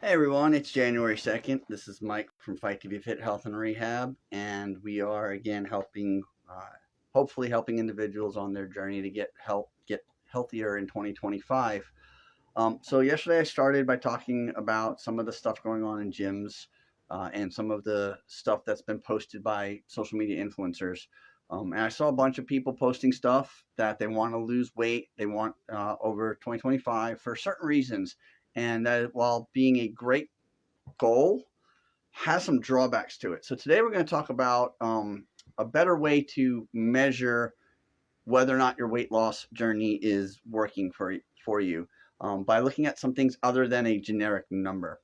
Hey everyone, it's January 2nd. This is Mike from Fight to Be Fit Health and Rehab, and we are again hopefully helping individuals on their journey to get healthier in 2025. So yesterday I started by talking about some of the stuff going on in gyms and some of the stuff that's been posted by social media influencers. And I saw a bunch of people posting stuff that they want to lose weight, they want over 2025 for certain reasons, and that while being a great goal has some drawbacks to it. So today we're going to talk about a better way to measure whether or not your weight loss journey is working for you by looking at some things other than a generic number.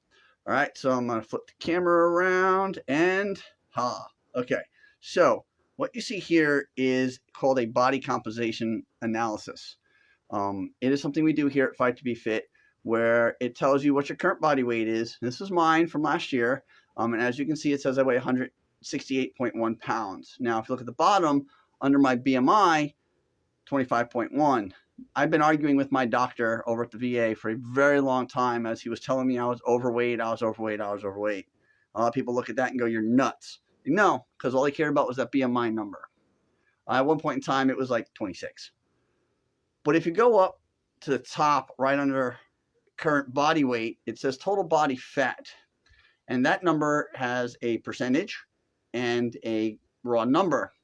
All right, so I'm going to flip the camera around and okay. So what you see here is called a body composition analysis. It is something we do here at Fight to Be Fit, where it tells you what your current body weight is. This is mine from last year. And as you can see, it says I weigh 168.1 pounds. Now, if you look at the bottom, under my BMI, 25.1. I've been arguing with my doctor over at the VA for a very long time as he was telling me I was overweight. A lot of people look at that and go, "You're nuts." No, because all I cared about was that BMI number. At one point in time, it was like 26. But if you go up to the top right under current body weight, it says total body fat. And that number has a percentage and a raw number.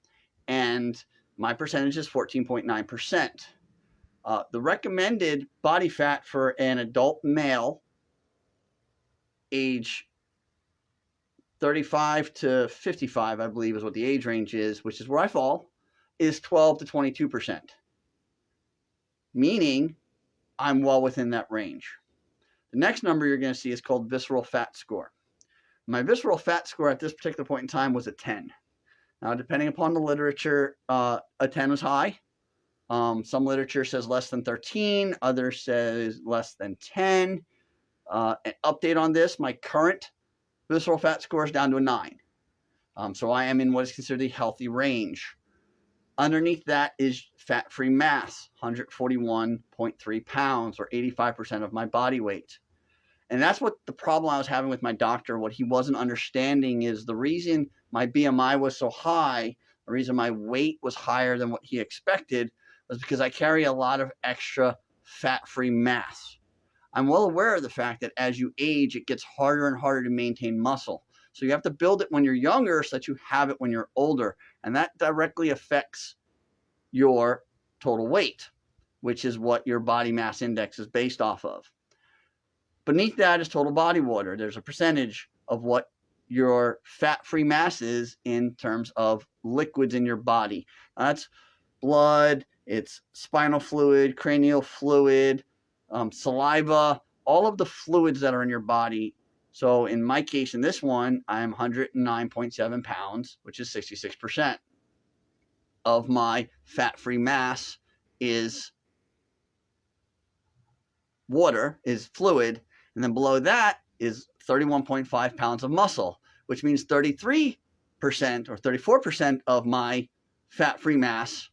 And my percentage is 14.9%. The recommended body fat for an adult male age 35 to 55, I believe is what the age range is, which is where I fall, is 12 to 22%. Meaning I'm well within that range. The next number you're going to see is called visceral fat score. My visceral fat score at this particular point in time was a 10. Now, depending upon the literature, a 10 was high. Some literature says less than 13. Others says less than 10. An update on this, my current visceral fat score is down to a 9. So I am in what is considered the healthy range. Underneath that is fat-free mass, 141.3 pounds, or 85% of my body weight. And that's what the problem I was having with my doctor. What he wasn't understanding is the reason my BMI was so high, the reason my weight was higher than what he expected, was because I carry a lot of extra fat-free mass. I'm well aware of the fact that as you age, it gets harder and harder to maintain muscle. So you have to build it when you're younger so that you have it when you're older. And that directly affects your total weight, which is what your body mass index is based off of. Beneath that is total body water. There's a percentage of what your fat-free mass is in terms of liquids in your body. That's blood, it's spinal fluid, cranial fluid, saliva, all of the fluids that are in your body. So in my case, in this one, I'm 109.7 pounds, which is 66% of my fat-free mass is water, is fluid. And then below that is 31.5 pounds of muscle, which means 33% or 34% of my fat-free mass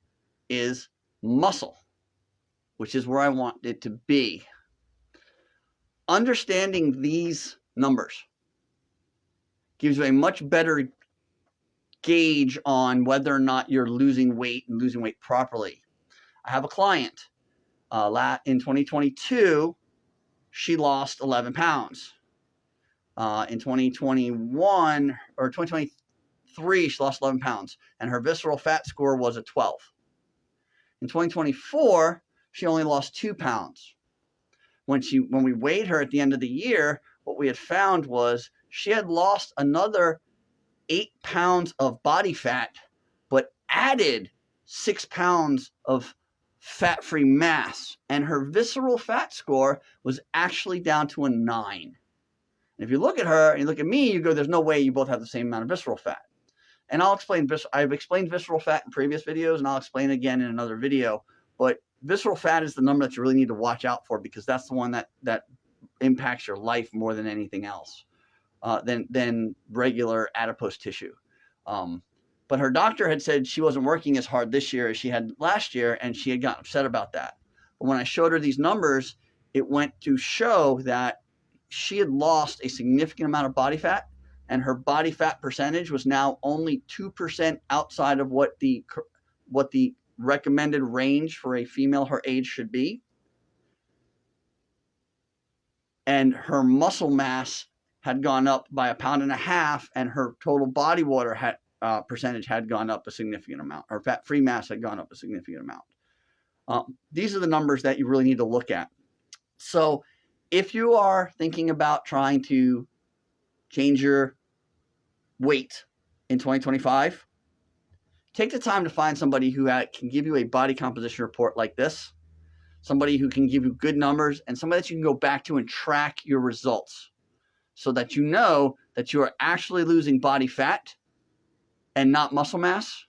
is muscle, which is where I want it to be. Understanding these numbers gives you a much better gauge on whether or not you're losing weight and losing weight properly. I have a client in 2022, she lost 11 pounds. In 2021 or 2023, she lost 11 pounds, and her visceral fat score was a 12. In 2024, she only lost 2 pounds. When we weighed her at the end of the year, what we had found was she had lost another 8 pounds of body fat, but added 6 pounds of fat-free mass, and her visceral fat score was actually down to a 9. And if you look at her and you look at me, you go, there's no way you both have the same amount of visceral fat. And I've explained visceral fat in previous videos, and I'll explain again in another video. But visceral fat is the number that you really need to watch out for, because that's the one that impacts your life more than anything else, than regular adipose tissue. But her doctor had said she wasn't working as hard this year as she had last year, and she had gotten upset about that. But when I showed her these numbers, it went to show that she had lost a significant amount of body fat, and her body fat percentage was now only 2% outside of what the recommended range for a female her age should be. And her muscle mass had gone up by 1.5 pounds, and her total body water percentage had gone up a significant amount. Her fat-free mass had gone up a significant amount. These are the numbers that you really need to look at. So if you are thinking about trying to change your weight in 2025, take the time to find somebody who can give you a body composition report like this, somebody who can give you good numbers, and somebody that you can go back to and track your results so that you know that you are actually losing body fat and not muscle mass,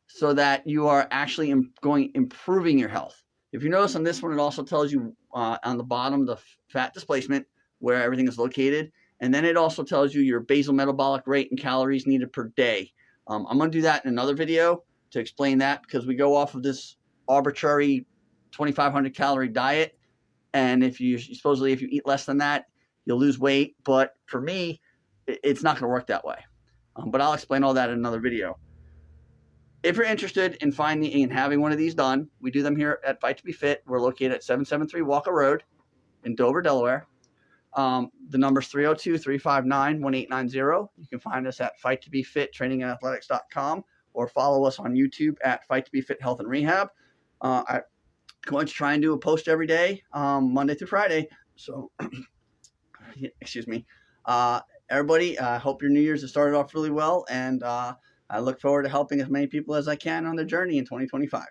so that you are actually improving your health. If you notice on this one, it also tells you on the bottom the fat displacement, where everything is located. And then it also tells you your basal metabolic rate and calories needed per day. I'm going to do that in another video to explain that, because we go off of this arbitrary 2,500 calorie diet. And if you eat less than that, you'll lose weight. But for me, it's not going to work that way. But I'll explain all that in another video. If you're interested in finding and having one of these done, we do them here at Fight to Be Fit. We're located at 773 Walker Road in Dover, Delaware. The number is 302-359-1890. You can find us at Fight to Be Fit trainingand athletics.com, or follow us on YouTube at Fight to Be Fit Health and Rehab. I'm going to try and do a post every day, Monday through Friday. So, excuse me. Everybody, I hope your New Year's has started off really well, and I look forward to helping as many people as I can on their journey in 2025.